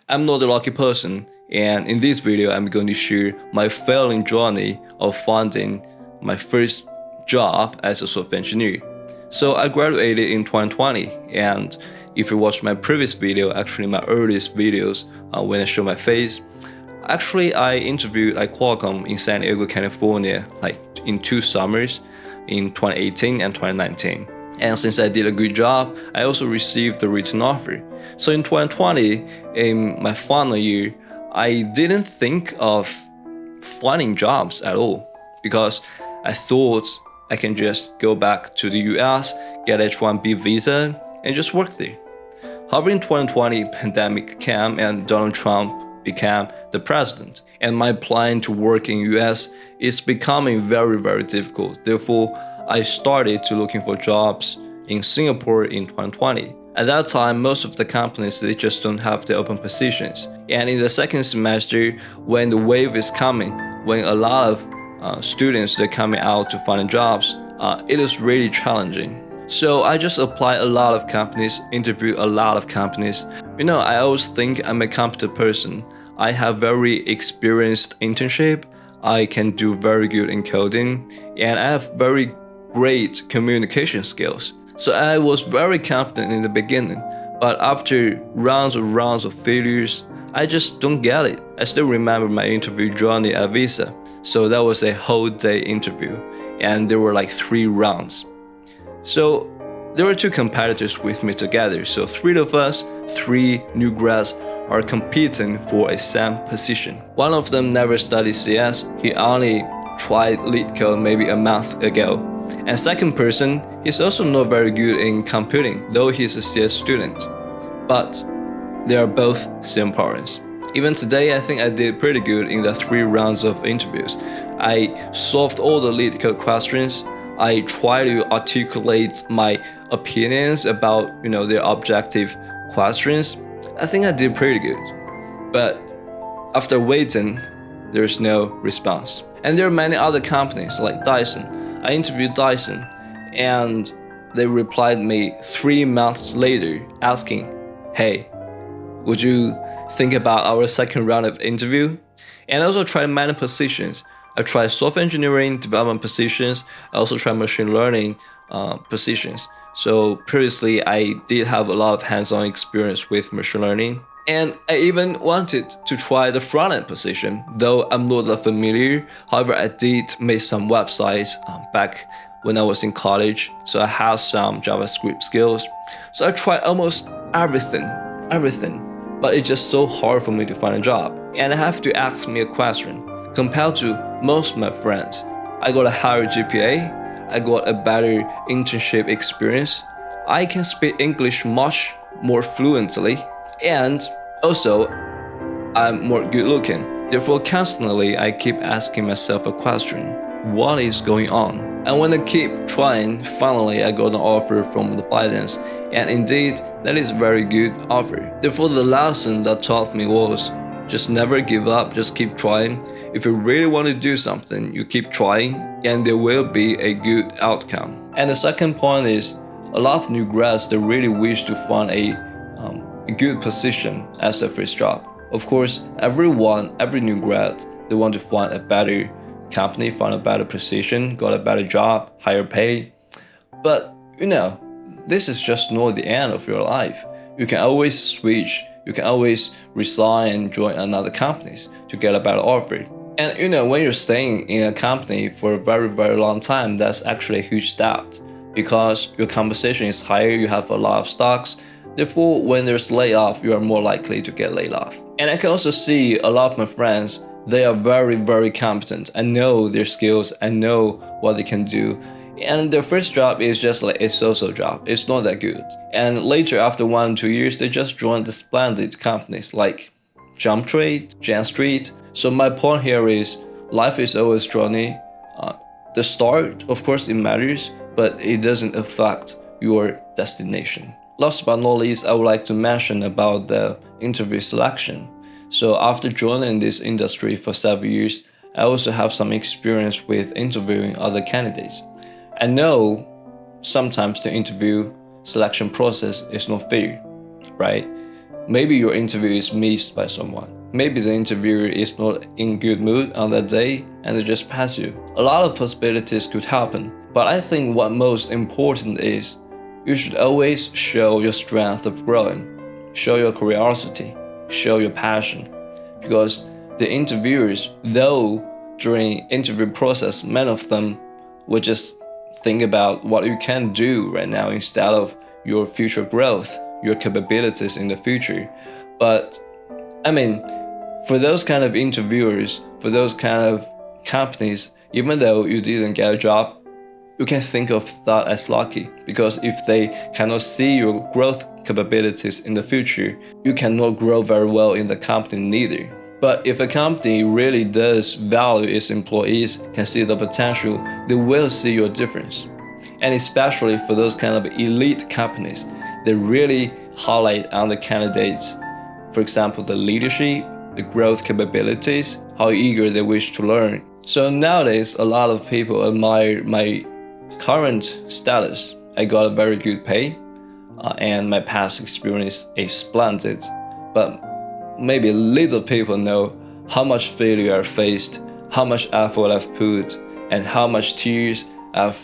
I'm not a lucky person, and in this video I'm going to share my failing journey of finding my first job as a software engineer. So I graduated in 2020, and if you watch my previous video, actually my earliest videos when I show my face, actually I interviewed at Qualcomm in San Diego, California, like in 2 summers in 2018 and 2019. And since I did a good job, I also received the written offer. So in 2020, in my final year, I didn't think of finding jobs at all because I thought I can just go back to the US, get H-1B visa, and just work there. However, in 2020, pandemic came and Donald Trump became the president, and my plan to work in US is becoming very, very difficult. Therefore, I started to looking for jobs in Singapore in 2020. At that time, most of the companies, they just don't have the open positions. And in the second semester, when the wave is coming, when a lot of students, they're coming out to find jobs, it is really challenging. So I just applied a lot of companies, interviewed a lot of companies. I always think I'm a competent person. I have very experienced internship. I can do very good in coding, and I have very great communication skills. So I was very confident in the beginning, but after rounds of failures, I just don't get it. I still remember my interview journey at Visa. So that was a whole day interview, and there were like 3 rounds. So there were 2 competitors with me together. So 3 of us, 3 new grads, are competing for a same position. One of them never studied CS. He only tried lead code maybe a month ago. And second person, he's also not very good in computing, though he's a CS student. But they are both Singaporeans. Even today, I think I did pretty good in the 3 rounds of interviews. I solved all the lead code questions. I try to articulate my opinions about, their objective questions. I think I did pretty good. But after waiting, there's no response. And there are many other companies like Dyson. I interviewed Dyson, and they replied me 3 months later asking, "Hey, would you think about our second round of interview?" And I also tried many positions. I tried software engineering, development positions. I also tried machine learning positions. So previously, I did have a lot of hands-on experience with machine learning. And I even wanted to try the front-end position, though I'm not that familiar. However, I did make some websites back when I was in college. So I had some JavaScript skills. So I tried almost everything. But it's just so hard for me to find a job. And I have to ask me a question. Compared to most of my friends, I got a higher GPA. I got a better internship experience. I can speak English much more fluently. And also, I'm more good looking. Therefore, constantly, I keep asking myself a question. What is going on? And when I keep trying, finally, I got an offer from the Bidens. And indeed, that is a very good offer. Therefore, the lesson that taught me was, just never give up, just keep trying. If you really want to do something, you keep trying, and there will be a good outcome. And the second point is, a lot of new grads, they really wish to find a good position as their first job. Of course, every new grad, they want to find a better company, find a better position, got a better job, higher pay. But, this is just not the end of your life. You can always switch. You can always resign and join another company to get a better offer. And when you're staying in a company for a very, very long time, that's actually a huge step because your compensation is higher, you have a lot of stocks. Therefore, when there's layoff, you are more likely to get laid off. And I can also see a lot of my friends, they are very, very competent. I know their skills, I know what they can do. And their first job is just like a so-so job. It's not that good. And later, after 1 or 2 years, they just joined the splendid companies like JumpTrade, JanStreet. So my point here is, life is always journey. The start, of course, it matters, but it doesn't affect your destination. Last but not least, I would like to mention about the interview selection. So after joining this industry for several years, I also have some experience with interviewing other candidates. I know sometimes the interview selection process is not fair, right? Maybe your interview is missed by someone. Maybe the interviewer is not in good mood on that day and they just pass you. A lot of possibilities could happen, but I think what most important is you should always show your strength of growing, show your curiosity, show your passion. Because the interviewers, though during interview process, many of them will just think about what you can do right now instead of your future growth, your capabilities in the future. But I mean, for those kind of interviewers, for those kind of companies, even though you didn't get a job, you can think of that as lucky, because if they cannot see your growth capabilities in the future, you cannot grow very well in the company neither. But if a company really does value its employees, can see the potential, they will see your difference. And especially for those kind of elite companies, they really highlight on the candidates, for example, the leadership, the growth capabilities, how eager they wish to learn. So nowadays, a lot of people admire my current status. I got a very good pay, and my past experience is splendid. But maybe little people know how much failure I've faced, how much effort I've put, and how much tears I've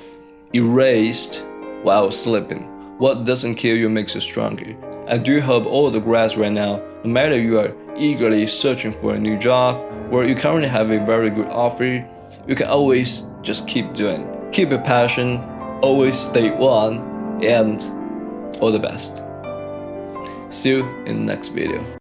erased while sleeping. What doesn't kill you makes you stronger. I do hope all the grads right now, no matter you are eagerly searching for a new job or you currently have a very good offer, you can always just keep doing. Keep your passion, always stay on, and all the best. See you in the next video.